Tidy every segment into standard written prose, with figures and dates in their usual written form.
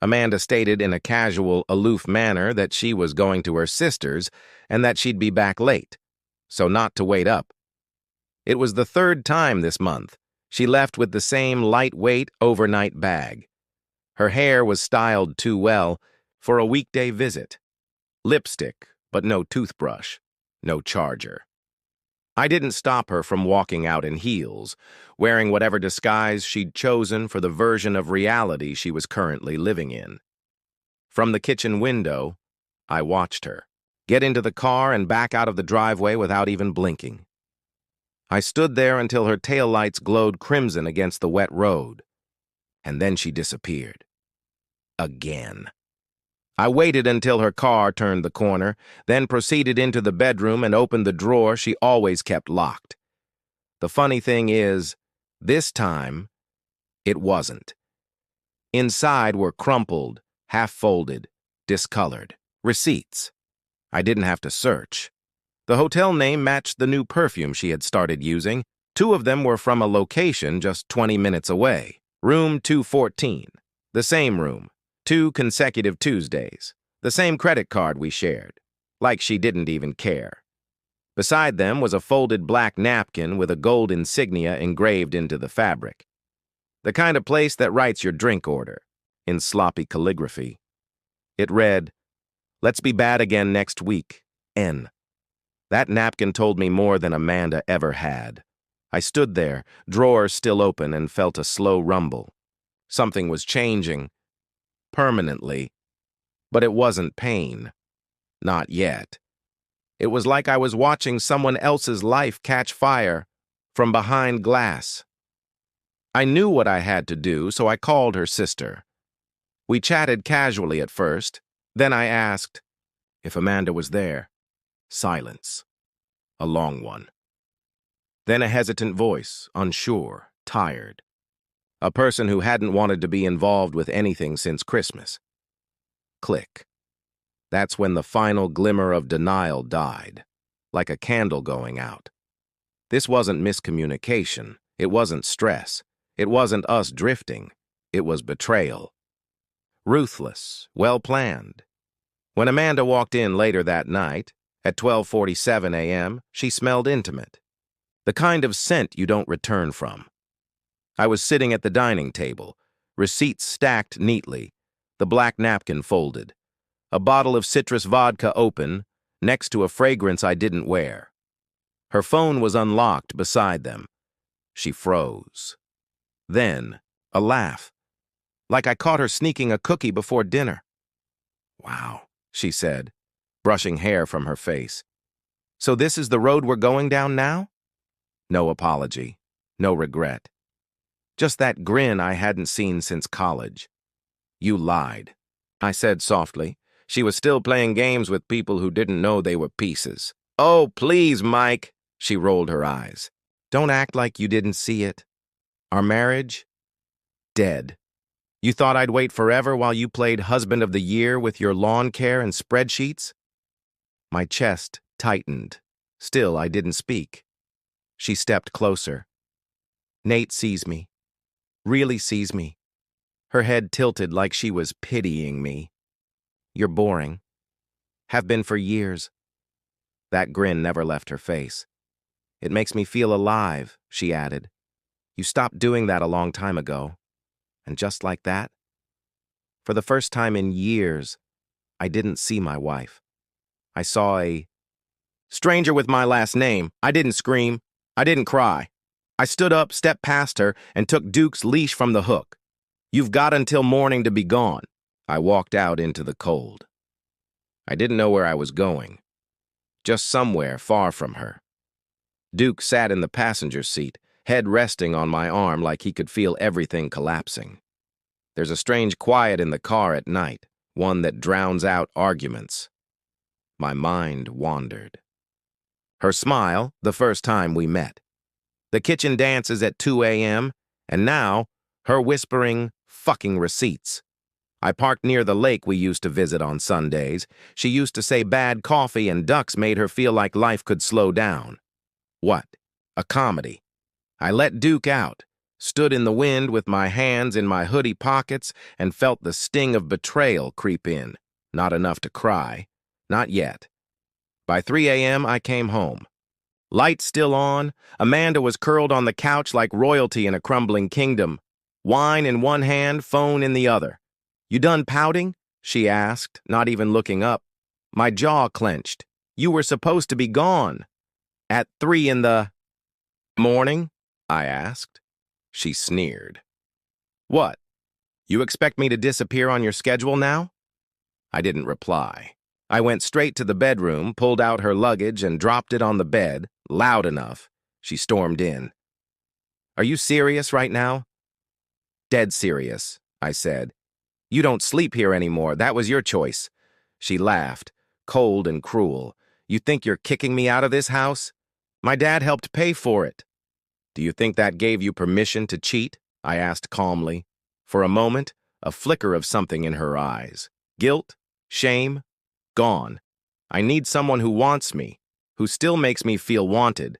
Amanda stated in a casual, aloof manner that she was going to her sister's and that she'd be back late, so not to wait up. It was the third time this month. She left with the same lightweight overnight bag. Her hair was styled too well for a weekday visit. Lipstick, but no toothbrush, no charger. I didn't stop her from walking out in heels, wearing whatever disguise she'd chosen for the version of reality she was currently living in. From the kitchen window, I watched her get into the car and back out of the driveway without even blinking. I stood there until her taillights glowed crimson against the wet road, and then she disappeared. Again. I waited until her car turned the corner, then proceeded into the bedroom and opened the drawer she always kept locked. The funny thing is, this time, it wasn't. Inside were crumpled, half-folded, discolored receipts. I didn't have to search. The hotel name matched the new perfume she had started using. 2 of them were from a location just 20 minutes away. Room 214. The same room. 2 consecutive Tuesdays. The same credit card we shared. Like she didn't even care. Beside them was a folded black napkin with a gold insignia engraved into the fabric. The kind of place that writes your drink order, in sloppy calligraphy. It read, "Let's be bad again next week, N." That napkin told me more than Amanda ever had. I stood there, drawers still open, and felt a slow rumble. Something was changing. Permanently. But it wasn't pain. Not yet. It was like I was watching someone else's life catch fire from behind glass. I knew what I had to do, so I called her sister. We chatted casually at first. Then I asked if Amanda was there. Silence. A long one. Then a hesitant voice, unsure, tired. A person who hadn't wanted to be involved with anything since Christmas. Click. That's when the final glimmer of denial died, like a candle going out. This wasn't miscommunication. It wasn't stress. It wasn't us drifting. It was betrayal. Ruthless, well-planned. When Amanda walked in later that night, at 12:47 a.m., she smelled intimate. The kind of scent you don't return from. I was sitting at the dining table, receipts stacked neatly, the black napkin folded, a bottle of citrus vodka open, next to a fragrance I didn't wear. Her phone was unlocked beside them. She froze. Then, a laugh, like I caught her sneaking a cookie before dinner. "Wow," she said, brushing hair from her face. "So this is the road we're going down now?" No apology, no regret. Just that grin I hadn't seen since college. "You lied," I said softly. She was still playing games with people who didn't know they were pieces. "Oh, please, Mike," she rolled her eyes. "Don't act like you didn't see it. Our marriage? Dead. You thought I'd wait forever while you played husband of the year with your lawn care and spreadsheets?" My chest tightened. Still, I didn't speak. She stepped closer. "Nate sees me. Really sees me." Her head tilted like she was pitying me. "You're boring. Have been for years." That grin never left her face. "It makes me feel alive," she added. "You stopped doing that a long time ago." And just like that, for the first time in years, I didn't see my wife. I saw a stranger with my last name. I didn't scream. I didn't cry. I stood up, stepped past her, and took Duke's leash from the hook. "You've got until morning to be gone." I walked out into the cold. I didn't know where I was going. Just somewhere far from her. Duke sat in the passenger seat, head resting on my arm like he could feel everything collapsing. There's a strange quiet in the car at night, one that drowns out arguments. My mind wandered. Her smile, the first time we met. The kitchen dances at 2 a.m., and now, her whispering, "fucking receipts." I parked near the lake we used to visit on Sundays. She used to say bad coffee and ducks made her feel like life could slow down. What? A comedy. I let Duke out, stood in the wind with my hands in my hoodie pockets, and felt the sting of betrayal creep in. Not enough to cry. Not yet. By 3 a.m., I came home. Lights still on, Amanda was curled on the couch like royalty in a crumbling kingdom. Wine in one hand, phone in the other. "You done pouting?" she asked, not even looking up. My jaw clenched. "You were supposed to be gone." "At 3 in the morning?" I asked. She sneered. "What? You expect me to disappear on your schedule now?" I didn't reply. I went straight to the bedroom, pulled out her luggage, and dropped it on the bed, loud enough. She stormed in. "Are you serious right now?" "Dead serious," I said. "You don't sleep here anymore. That was your choice." She laughed, cold and cruel. "You think you're kicking me out of this house? My dad helped pay for it." "Do you think that gave you permission to cheat?" I asked calmly. For a moment, a flicker of something in her eyes. Guilt? Shame? Gone. "I need someone who wants me, who still makes me feel wanted."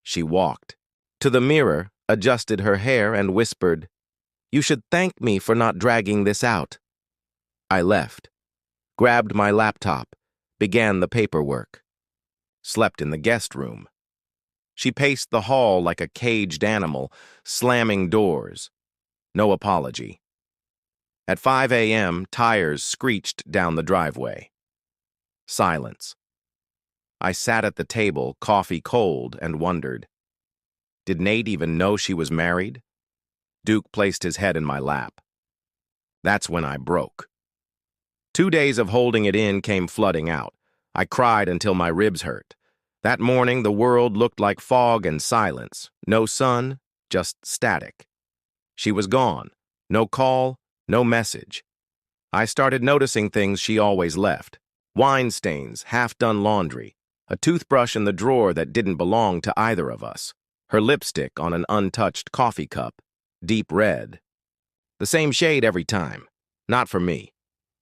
She walked to the mirror, adjusted her hair, and whispered, "You should thank me for not dragging this out." I left, grabbed my laptop, began the paperwork. Slept in the guest room. She paced the hall like a caged animal, slamming doors. No apology. At 5 a.m., tires screeched down the driveway. Silence. I sat at the table, coffee cold, and wondered. Did Nate even know she was married? Duke placed his head in my lap. That's when I broke. 2 days of holding it in came flooding out. I cried until my ribs hurt. That morning, the world looked like fog and silence. No sun, just static. She was gone. No call, no message. I started noticing things she always left. Wine stains, half-done laundry, a toothbrush in the drawer that didn't belong to either of us, her lipstick on an untouched coffee cup, deep red. The same shade every time. Not for me.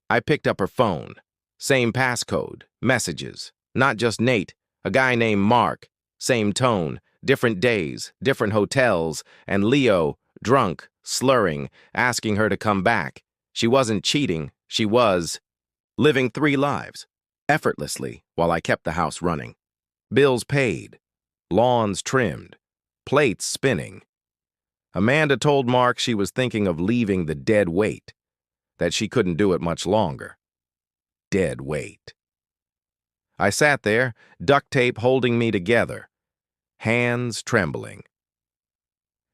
I picked up her phone. Same passcode, messages. Not just Nate, a guy named Mark. Same tone, different days, different hotels, and Leo, drunk, slurring, asking her to come back. She wasn't cheating, she was living 3 lives, effortlessly, while I kept the house running. Bills paid, lawns trimmed, plates spinning. Amanda told Mark she was thinking of leaving the dead weight, that she couldn't do it much longer. Dead weight. I sat there, duct tape holding me together, hands trembling.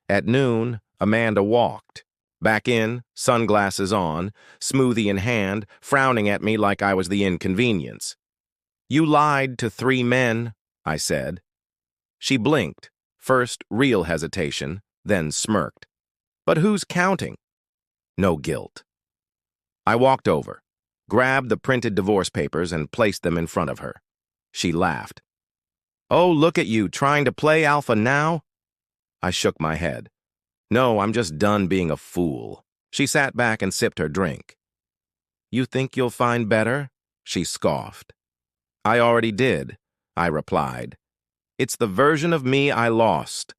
At noon, Amanda walked. Back in, sunglasses on, smoothie in hand, frowning at me like I was the inconvenience. "You lied to 3 men," I said. She blinked, first real hesitation, then smirked. "But who's counting?" No guilt. I walked over, grabbed the printed divorce papers and placed them in front of her. She laughed. "Oh, look at you, trying to play alpha now?" I shook my head. "No, I'm just done being a fool." She sat back and sipped her drink. "You think you'll find better?" she scoffed. "I already did," I replied. "It's the version of me I lost."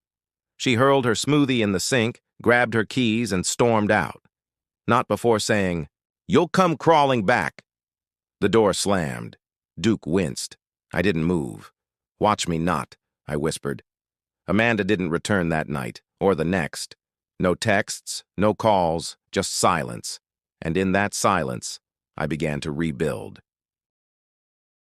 She hurled her smoothie in the sink, grabbed her keys, and stormed out. Not before saying, "You'll come crawling back." The door slammed. Duke winced. I didn't move. "Watch me not," I whispered. Amanda didn't return that night, or the next. No texts, no calls, just silence. And in that silence, I began to rebuild.